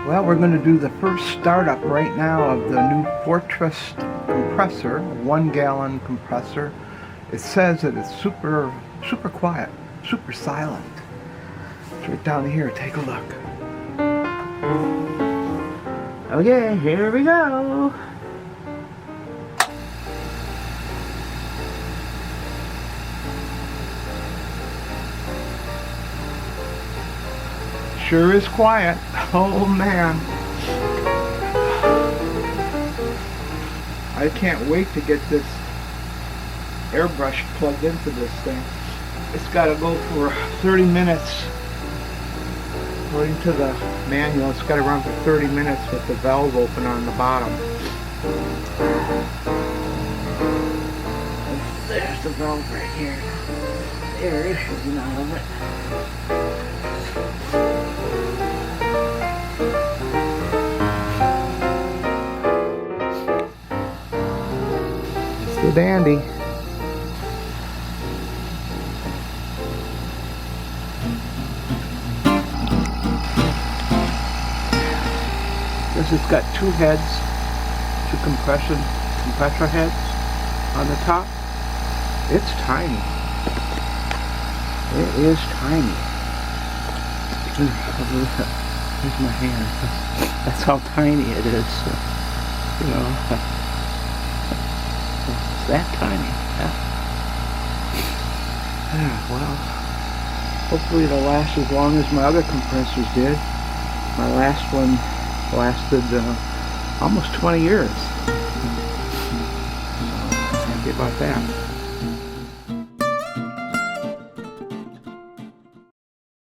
Well, we're going to do the first startup right now of the new Fortress compressor, 1-gallon compressor. It says that it's super quiet, super silent. It's right down here. Take a look. Okay, here we go. Sure is quiet. Oh man. I can't wait to get this airbrush plugged into this thing. It's got to go for 30 minutes. According to the manual, it's got to run for 30 minutes with the valve open on the bottom. There's the valve right here. There should be none of it. It's the dandy. This has got two heads, two compressor heads on the top. It's tiny. It is tiny. Here's my hand. That's how tiny it is. You know, it's that tiny. Yeah, well, hopefully it'll last as long as my other compressors did. My last one lasted almost 20 years. So, happy about that.